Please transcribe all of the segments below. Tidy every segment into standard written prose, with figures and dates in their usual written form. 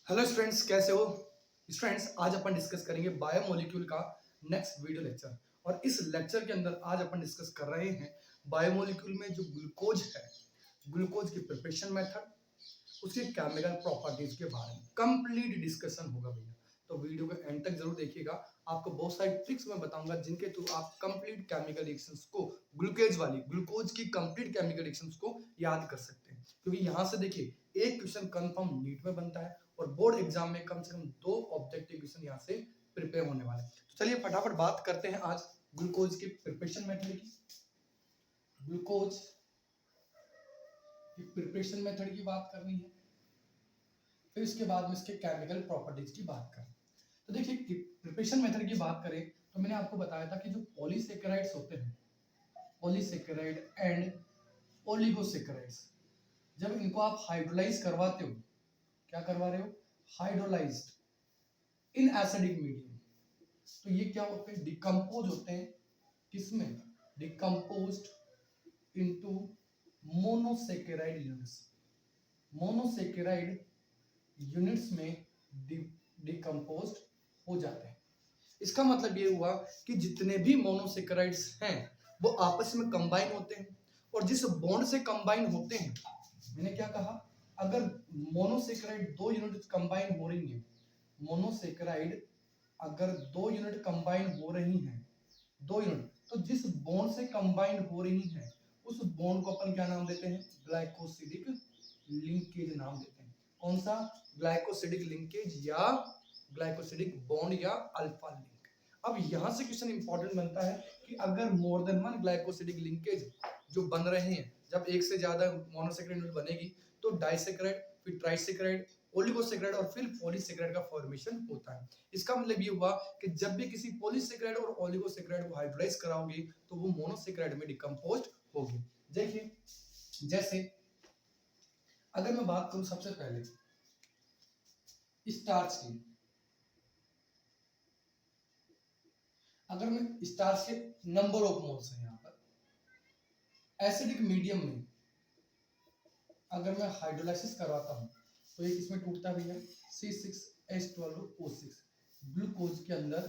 Hello students, कैसे हो students? आज अपन डिस्कस करेंगे बायोमोलिक्यूल का नेक्स्ट वीडियो लेक्चर। और इस लेक्चर के अंदर आज अपन डिस्कस कर रहे हैं बायोमोलिक्यूल में जो ग्लूकोज है, ग्लूकोज की प्रिपरेशन मेथड, उसके केमिकल प्रॉपर्टीज के बारे में कंप्लीट डिस्कशन होगा भैया। तो वीडियो को एंड तक जरूर देखिएगा। आपको बहुत सारी ट्रिक्स मैं बताऊंगा जिनके थ्रू आप कंप्लीट केमिकल रिएक्शंस को ग्लूकोज की कंप्लीट केमिकल रिएक्शंस को याद कर सकते हैं। क्योंकि यहाँ से देखिए एक क्वेश्चन कंफर्म नीट में बनता है और बोर्ड एग्जाम में कम से कम 2 ऑब्जेक्टिव क्वेश्चन यहाँ से प्रिपेयर होने वाले हैं। तो चलिए फटाफट बात करते हैं आज ग्लूकोज की प्रिपरेशन मेथड की। ग्लूकोज की प्रिपरेशन मेथड की बात करनी है, फिर इसके बाद में इसके केमिकल प्रॉपर्टीज की बात करें। तो देखिए प्रिपरेशन मेथड की बात करें तो मैंने आपको बताया था कि जो पॉलीसेकेराइड्स होते हैं, पॉलीसेकेराइड एंड ओलिगोसेकेराइड्स, जब इनको आप हाइड्रोलाइज करवाते हो, क्या करवा रहे हो? हाइड्रोलाइज्ड इन एसिडिक मीडियम, तो ये क्या होते हैं? डिकम्पोज होते हैं। किसमें? Decomposed into monosaccharide units. Monosaccharide units में डिकम्पोज्ड हो जाते हैं। इसका मतलब ये हुआ कि जितने भी मोनोसेकेराइड्स हैं वो आपस में कंबाइन होते हैं, और जिस बॉन्ड से कंबाइन होते हैं, मैंने क्या कहा? अगर मोनोसेकेराइड 2 यूनिट कंबाइन हो रही है, मोनोसेकेराइड अगर 2 यूनिट कंबाइन हो रही हैं, 2 यूनिट, तो जिस बॉन्ड से कंबाइन हो रही है उस बॉन्ड को अपन क्या नाम देते हैं? ग्लाइकोसिडिक लिंकेज नाम देते हैं। कौन सा? ग्लाइकोसिडिक लिंकेज या ग्लाइकोसिडिक बॉन्ड या अल्फा लिंक। अब यहां से क्वेश्चन इंपॉर्टेंट बनता है कि अगर more than one glycosidic linkage जो बन रहे हैं, जब एक से ज्यादा मोनोसेकेराइड यूनिट बनेगी तो डाइसेकेराइड, फिर ट्राइसेकेराइड, ओलिगोसेकेराइड और फिर पॉलीसेकेराइड का फॉर्मेशन होता है। इसका मतलब ये हुआ कि जब भी किसी पॉलीसेकेराइड और ओलिगोसेकेराइड को हाइड्रोलाइज कराओगे तो वो मोनोसेकेराइड में डिकम्पोज्ड होगी। देखिए जैसे अगर मैं बात करूं सबसे पहले स्टार्च की, अगर मैं स्टार्च के नंबर ऑफ मोल्स है यहाँ पर एसिडिक मीडियम में अगर मैं हाइड्रोलाइसिस करवाता हूँ तो ये किसमें टूटता है भैया? C6H12O6 ग्लूकोज के अंदर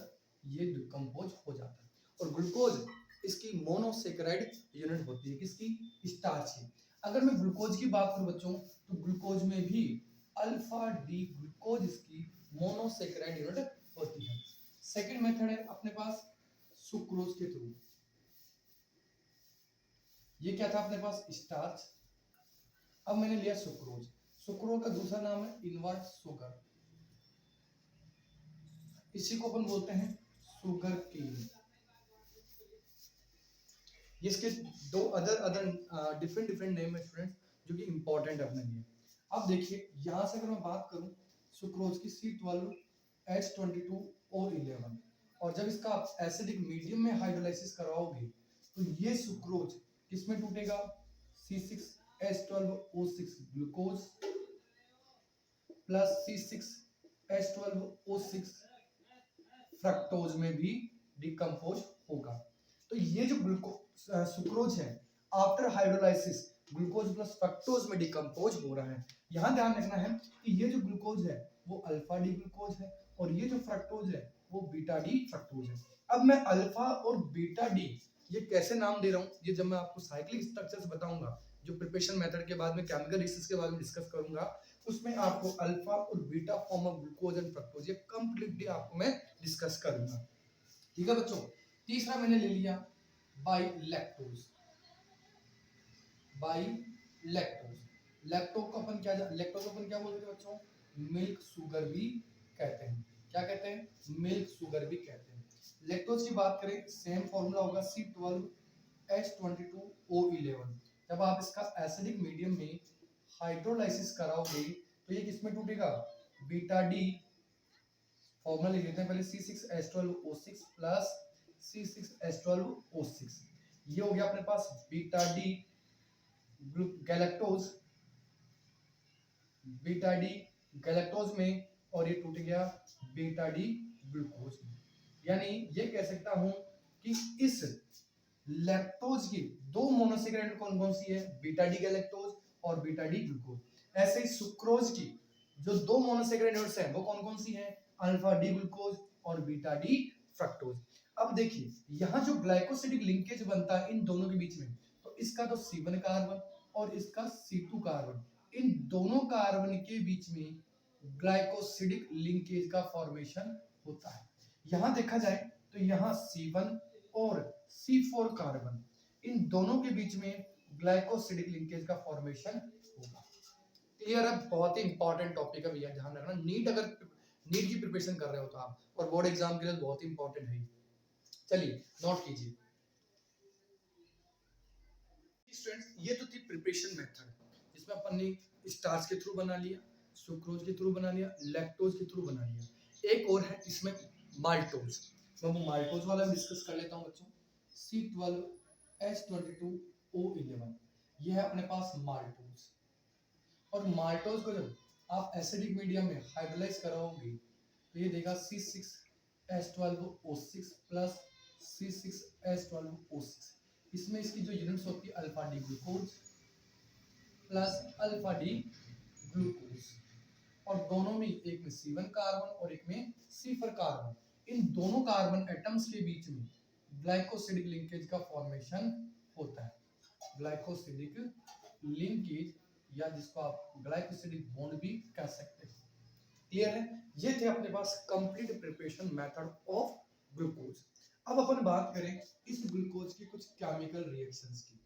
ये डिकम्पोज हो जाता है। और ग्लूकोज इसकी मोनोसेकेराइड यूनिट होती है, किसकी? स्टार्च की। अगर मैं ग्लूकोज की बात करूं बच्चों तो ग्लूकोज में भी अल्फा डी ग्लूकोज इसकी मोनोसेकेराइड यूनिट होती है। सेकंड मेथड है अपने पास सुक्रोज के थ्रू। ये क्या था अपने पास? स्टार्च। अब मैंने लिया सुक्रोज। सुक्रोज का दूसरा नाम है इनवर्ट शुगर, इसी को अपन बोलते हैं शुगर केन। इसके दो अदर डिफरेंट डिफरेंट नेम है स्टूडेंट, जो कि इंपॉर्टेंट है अपने लिए। अब देखिए यहां से अगर मैं बात करूं सुक्रोज की C12H22O11, और जब इसका आप एसिडिक मीडियम में हाइड्रोलाइसिस कराओगे तो ये सुक्रोज किसमें टूटेगा? C6H12O6 glucose plus C6H12O6 fructose में भी डिकम्पोज होगा। तो ये जो सुक्रोज है after hydrolysis glucose plus fructose में डिकम्पोज हो रहा है। यहां ध्यान रखना है कि ये जो ग्लूकोज है वो अल्फा डी ग्लूकोज है और ये जो फ्रक्टोज है वो बीटा डी फ्रक्टोज है। अब मैं अल्फा और बीटा डी ये कैसे नाम दे रहा हूं, ये जब मैं आपको साइक्लिक स्ट्रक्चर्स बताऊंगा, जो प्रिपरेशन मेथड के बाद में केमिकल रिएक्शंस के बारे में डिस्कस करूंगा, उसमें आपको अल्फा और beta form of glucose and fructose ये कंप्लीटली आपको मैं डिस्कस करूंगा। ठीक है बच्चों। तीसरा मैंने ले लिया बाई लैक्टोज। लैक्टोज को अपन क्या बोलते हैं बच्चों? मिल्क शुगर भी कहते हैं। क्या कहते हैं? मिल्क शुगर भी कहते हैं। लैक्टोज की बात करें सेम फॉर्मूला होगा C12H22O11। जब आप इसका एसिडिक मीडियम में हाइड्रोलाइसिस कराओगे तो ये किसमें टूटेगा? Beta D. फॉर्मूला लिख लेते हैं पहले C6H12O6 प्लस C6H12O6, ये हो गया अपने पास beta D galactose, beta D galactose में, और ये टूट गया बीटा डी ग्लूकोज में। यानी ये कह सकता हूं कि इस लैक्टोज की दो मोनोसेकेराइड कौन कौन सी है? बीटा डी गैलेक्टोज और बीटा डी ग्लूकोज। ऐसे ही सुक्रोज की जो दो मोनोसेकेराइड यूनिट्स हैं वो कौन कौन सी हैं? अल्फा डी ग्लूकोज और बीटा डी फ्रक्टोज। अब देखिए यहाँ जो ग्लाइकोसिडिक लिंकेज बनता है इन दोनों के बीच में, तो इसका तो C1 कार्बन और इसका C2 कार्बन, इन दोनों कार्बन के बीच में ग्लाइकोसिडिक लिंकेज का फॉर्मेशन होता है। यहाँ देखा जाए तो यहाँ C1 और C4 कार्बन, इन दोनों के बीच में ग्लाइकोसिडिक लिंकेज का फॉर्मेशन होगा। क्लियर है? बहुत ही इंपॉर्टेंट टॉपिक है भैया, ध्यान रखना। नीट की प्रिपरेशन कर रहे हो तो आप, और बोर्ड एग्जाम के लिए बहुत ही इंपॉर्टेंट है। चलिए नोट कीजिए स्टूडेंट्स, ये तो थी प्रिपरेशन मेथड, जिसमें अपन ने स्टार्च के थ्रू बना लिया, सुक्रोज के थ्रू बना लिया, लैक्टोज के थ्रू बना लिया। एक और है इसमें माल्टोज, मैं वो माल्टोज वाला डिस्कस कर लेता हूँ बच्चों। C12H22O11, ये है अपने पास माल्टोज। और माल्टोज को जब आप एसिडिक मीडियम में हाइड्रोलाइज कराओगे तो ये देगा C6H12O6 प्लस C6H12O6। इसमें इसकी जो यूनिट्स होती है alpha D glucose plus alpha D glucose, और दोनों में एक में C1 कार्बन और एक में C4 कार्बन, इन दोनों कार्बन एटम्स के बीच में ग्लाइकोसिडिक लिंकेज का फॉर्मेशन होता है। ग्लाइकोसिडिक लिंकेज, या जिसको आप ग्लाइकोसिडिक बॉन्ड भी कह सकते हैं। क्लियर है? ये थे अपने पास complete preparation method of glucose. अब अपन बात करें इस ग्लूकोज की कुछ केमिकल रिएक्शंस की।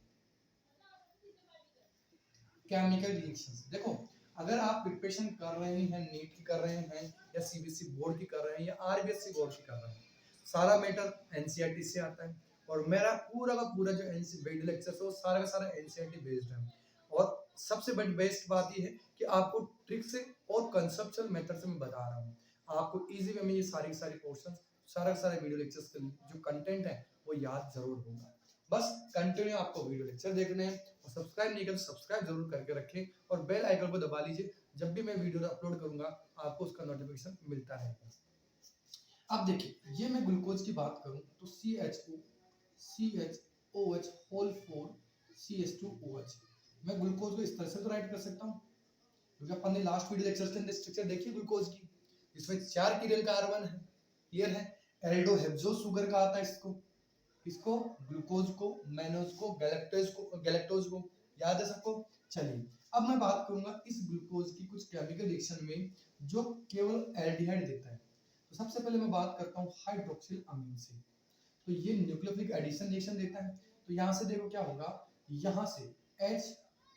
केमिकल रिएक्शंस देखो, अगर आप प्रिपरेशन कर रहे हैं, नीट की कर रहे हैं या सीबीएसई बोर्ड की कर रहे हैं या आरबीएससी बोर्ड की कर रहे हैं, सारा मैटर एनसीईआरटी से आता है। और मेरा पूरा का पूरा जो वीडियो लेक्चर है वो सारा का सारा एनसीईआरटी बेस्ड है। और सबसे बड़ी बेस्ट बात ये है कि आपको ट्रिक से और कंसेप्चुअल मेथड से मैं बता रहा हूँ, आपको इजी वे में ये सारे पोर्शन, सारा वीडियो लेक्चर्स का जो कंटेंट है वो याद जरूर होगा। बस कंटिन्यू आपको वीडियो लेक्चर देखने हैं, और सब्सक्राइब नहीं कर तो सब्सक्राइब जरूर करके रखें, और बेल आइकन को दबा लीजिए, जब भी मैं वीडियो अपलोड करूंगा आपको उसका नोटिफिकेशन मिलता रहेगा। अब देखिए, ये मैं ग्लूकोज की बात करूं तो CHOH होल 4 CH2OH, मैं ग्लूकोज को इस तरह से तो राइट कर सकता हूं, क्योंकि अपन ने लास्ट वीडियो लेक्चर के अंदर स्ट्रक्चर देखी ग्लूकोज की, इसमें 4 कीरल कार्बन है। क्लियर है? एल्डोहेक्सो शुगर का आता है इसको ग्लूकोज को, मैनोज को, गैलेक्टोज को, याद है सबको? चलिए अब मैं बात करूंगा इस ग्लूकोज की कुछ केमिकल रिएक्शन में जो केवल एल्डिहाइड देता है। तो सबसे पहले मैं बात करता हूँ हाइड्रोक्सिल अमीन से। तो ये न्यूक्लियोफिलिक एडिशन रिएक्शन देता है। तो यहाँ से देखो क्या होगा, यहाँ से H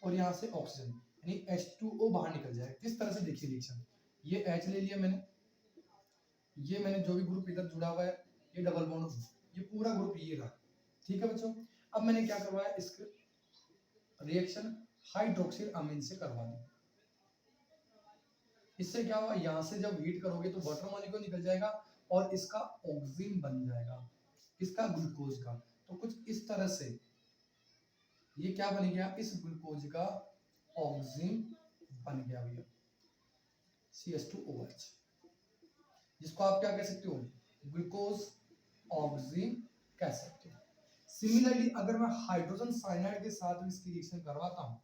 और यहाँ से ऑक्सीजन यानी H2O बाहर निकल जाएगा। किस तरह से देखिए रिएक्शन, ये H ले लिया मैंने, ये मैंने जो भी ग्रुप इधर जुड़ा हुआ है ये डबल बॉन्ड, ये पूरा ग्रुप ये रहा। ठीक है बच्चों, अब मैंने क्या करवाया, इसके रिएक्शन हाइड्रोक्सिल अमीन से करवा दी। इससे क्या हुआ, यहां से जब हीट करोगे तो वाटर मॉलिक्यूल निकल जाएगा और इसका ऑक्सीजन बन जाएगा, इसका ग्लूकोज का। तो कुछ इस तरह से ये क्या बन गया, इस ग्लूकोज का ऑक्सीजन बन गया भैया CH2OH, जिसको आप क्या कह सकते हो, ग्लूकोज ऑक्सीजन कह सकते हो। सिमिलरली अगर मैं हाइड्रोजन साइनाइड के साथ इसकी रिएक्शन करवाता हूं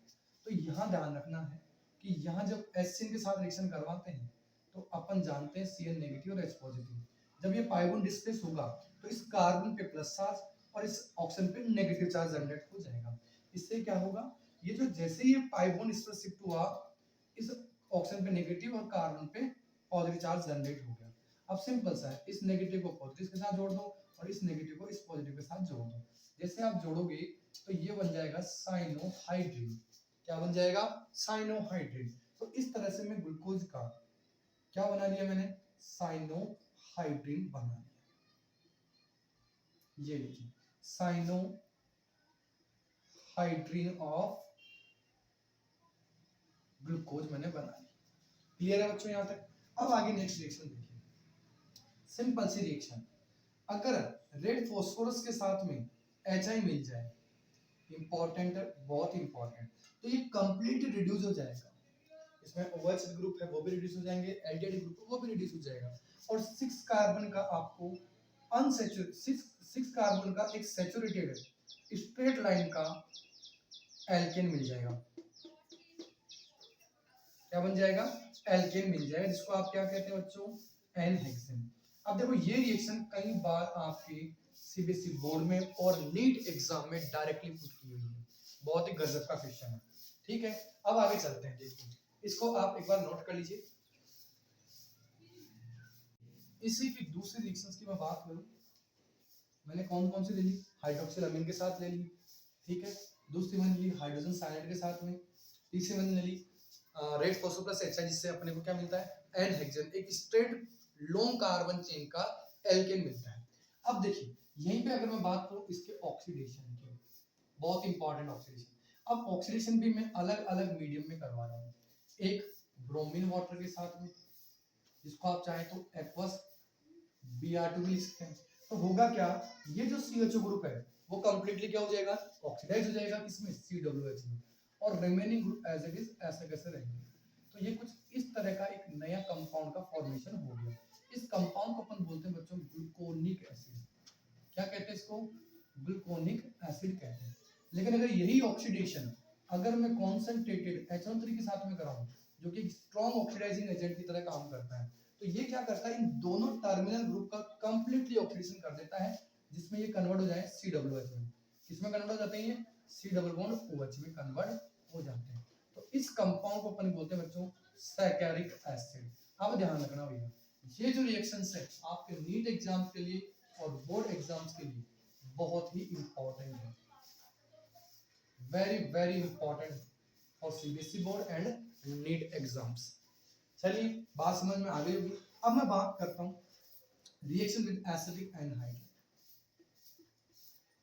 तो यहां ध्यान रखना है कि यहां जब HCN के साथ रिएक्शन करवाते हैं तो अपन जानते हैं Cl नेगेटिव और H पॉजिटिव। जब ये पाई बॉन्ड डिस्प्लेस होगा तो इस कार्बन पे प्लस चार्ज और इस ऑक्सीजन पे नेगेटिव चार्ज जनरेट हो जाएगा। इससे क्या होगा, ये जो जैसे ही पाई बॉन्ड इस पर शिफ्ट हुआ, इस ऑक्सीजन पे नेगेटिव और कार्बन पे पॉजिटिव चार्ज जनरेट हो गया। अब सिंपल सा है, इस नेगेटिव को पॉजिटिव के साथ जोड़ दो और इस नेगेटिव को इस पॉजिटिव के साथ जोड़ दो। जैसे आप जोड़ोगे तो ये बन जाएगा साइनोहाइड्रिन। क्या बन जाएगा, साइनोहाइड्रिन। तो इस तरह से मैं ग्लूकोज का क्या बना लिया मैंने, साइनोहाइड्रिन बना लिया। ये लिखिए साइनोहाइड्रिन ऑफ ग्लूकोज मैंने बना लिया। क्लियर है बच्चों यहां तक? अब आगे नेक्स्ट रिएक्शन देखिए, सिंपल सी रिएक्शन। अगर रेड फास्फोरस के साथ में HI मिल जाए, इंपॉर्टेंट है, बहुत इंपॉर्टेंट, तो ये कंप्लीटली रिड्यूस हो जाएगा। इसमें OH ग्रुप है वो भी रिड्यूस हो जाएंगे, एल्डिहाइड ग्रुप वो भी रिड्यूस हो जाएगा, और 6 कार्बन का आपको अनसैचुरेटेड 6 कार्बन का एक सैचुरेटेड स्ट्रेट लाइन का एल्केन मिल जाएगा। क्या बन जाएगा, एल्केन मिल जाएगा, जिसको आप क्या कहते हैं बच्चों, एन हेक्सेन। अब देखो ये रिएक्शन कई बार आपके सीबीएसई बोर्ड में और नीट एग्जाम में डायरेक्टली पूछ की हुई है, बहुत ही गजब का क्वेश्चन है। ठीक है, अब आगे चलते हैं, देखिए इसको आप एक बार नोट कर लीजिए। इसी की दूसरी रिएक्शंस की मैं बात करूं, मैंने कौन कौन सी ले ली, हाइड्रोक्सिल अमीन के साथ ले ली, ठीक है, दूसरी मैंने ली हाइड्रोजन साइनाइड के साथ में, तीसरी मैंने ले ली रेड फॉस्फोरस एच, जिससे अपने को क्या मिलता है, एन हेक्सेन, एक स्ट्रेट लॉन्ग कार्बन चेन का एल्केन मिलता है। अब देखिए यहीं पे अगर मैं बात करूं इसके ऑक्सीडेशन की, बहुत इंपॉर्टेंट ऑक्सीडेशन। अब ऑक्सीडेशन भी मैं अलग अलग मीडियम में करवा रहा हूँ, एक ब्रोमीन वाटर के साथ में, जिसको आप चाहें तो एक्वस Br2 भी लिख सकते हैं। तो होगा क्या, ये जो CHO ग्रुप है वो कंप्लीटली क्या हो जाएगा, ऑक्सीडाइज हो जाएगा किसमें, COH में, और remaining group as it is ऐसे कैसे रहेंगे। तो ये कुछ इस तरह का एक नया कंपाउंड का फॉर्मेशन हो गया। इस कंपाउंड को अपन बोलते हैं बच्चों ग्लूकोनिक एसिड। क्या कहते हैं इसको, ग्लूकोनिक एसिड कहते हैं। लेकिन अगर यही ऑक्सीडेशन अगर मैं कॉन्सेंट्रेटेड HO3 के साथ में कराऊं, जो कि एक स्ट्रॉन्ग ऑक्सीडाइजिंग एजेंट की तरह काम करता है, तो ये क्या करता है, इन दोनों टर्मिनल ग्रुप का कंप्लीटली ऑक्सीडेशन कर देता है, जिसमें ये कन्वर्ट हो जाए COH में। किसमें कन्वर्ट हो जाते हैं, ये C डबल बॉन्ड OH में कन्वर्ट हो जाते हैं। तो इस कंपाउंड को अपन बोलते हैं बच्चों सैकेरिक एसिड। अब ध्यान रखना भैया, ये जो रिएक्शंस है आपके नीट एग्जाम के लिए और बोर्ड एग्जाम्स के लिए बहुत ही इंपॉर्टेंट है, very very important for CBSE board and NEET exams. चलिए बात समझ में आ गई होगी। अब मैं बात करता हूं रिएक्शन विद एसिटिक एनहाइड।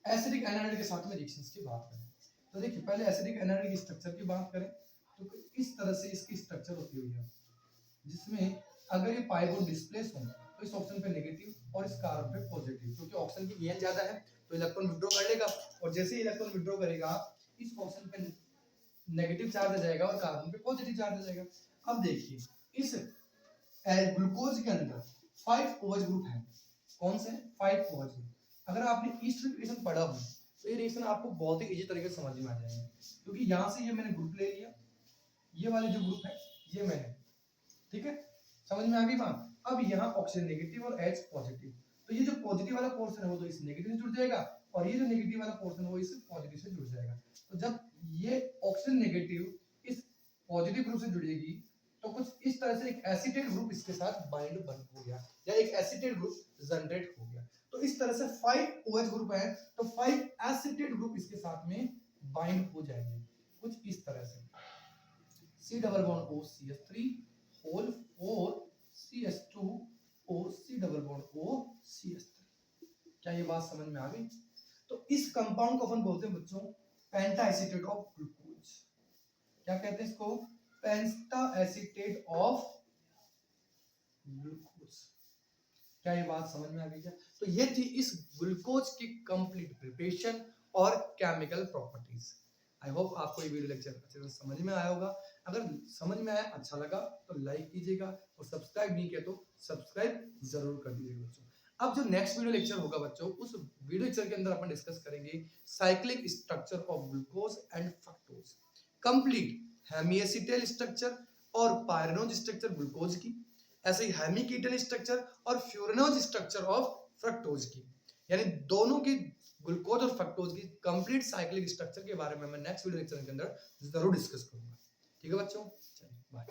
एसिटिक एनहाइड के साथ में रिएक्शंस की बात करें तो देखिए पहले एसिटिक एनहाइड की स्ट्रक्चर की बात करें तो इस तरह से इसकी स्ट्रक्चर होती हुई है, जिसमें अगर ये पाई बॉन्ड डिस्प्लेस हो तो इस ऑप्शन पे नेगेटिव और इस कार्बन पे पॉजिटिव, क्योंकि ऑक्सीजन की ईएन ज्यादा है तो इलेक्ट्रॉन विड्रॉ कर लेगा, और जैसे ही इलेक्ट्रॉन विड्रॉ करेगा इस ऑप्शन पे नेगेटिव चार्ज आ जाएगा और कार्बन पे पॉजिटिव चार्ज आ जाएगा। अब देखिए इस ग्लूकोज के अंदर 5 OH ग्रुप है, कौन से 5 OH ग्रुप। अगर आपने ईस्ट रिएक्शन पढ़ा हो तो ये रिएक्शन आपको बहुत ही इजी तरीके से समझ में आ जाएगा, क्योंकि यहाँ से ये मैंने ग्रुप ले लिया, ये वाले जो ग्रुप है ये मैंने, ठीक है, समझ में आ गई बात। अब यहाँ ऑक्सीजन नेगेटिव और H पॉजिटिव, तो ये जो पॉजिटिव वाला पोर्शन है वो तो इस नेगेटिव से जुड़ जाएगा, और ये जो नेगेटिव वाला पोर्शन है वो इस पॉजिटिव से जुड़ जाएगा। तो जब ये ऑक्सीजन नेगेटिव इस पॉजिटिव ग्रुप से जुड़ेगी तो कुछ इस तरह से एक एसिटेट ग्रुप इसके साथ बाइंड बन हो गया, या एक एसिटेट ग्रुप जनरेट हो गया। तो इस तरह से 5 OH ग्रुप है तो 5 एसिटेट ग्रुप इसके साथ में बाइंड हो जाएंगे कुछ इस तरह से, C double bond O CH3 whole 4 CH2 O C double bond O CH3। क्या ये बात समझ में आ गई। तो इस कंपाउंड को अपन बोलते हैं बच्चों पेंटा एसीटेट ऑफ ग्लूकोज। क्या कहते हैं इसको, पेंटा एसीटेट ऑफ ग्लूकोज। क्या ये बात समझ में आ गई क्या। तो ये थी इस ग्लूकोज की कंप्लीट प्रिपरेशन और केमिकल प्रॉपर्टीज। आई होप आपको ये वीडियो लेक्चर अच्छे से समझ में आया होगा। अगर समझ में आया, अच्छा लगा तो लाइक कीजिएगा, और सब्सक्राइब नहीं किया तो सब्सक्राइब जरूर कर दीजिएगा बच्चों। अब जो नेक्स्ट वीडियो लेक्चर होगा बच्चों, उस वीडियो लेक्चर के अंदर अपन डिस्कस करेंगे cyclic structure of glucose and fructose, complete hemiacetal structure और पायरेनोज स्ट्रक्चर ग्लूकोज की, ऐसे ही हेमीकीटल स्ट्रक्चर और फ्यूरेनोज स्ट्रक्चर ऑफ फ्रक्टोज की, यानी दोनों की ग्लूकोज और फ्रक्टोज की कंप्लीट साइक्लिक स्ट्रक्चर के बारे में मैं नेक्स्ट वीडियो लेक्चर के अंदर जरूर डिस्कस करूंगा। ठीक है बच्चों, चलिए बाय।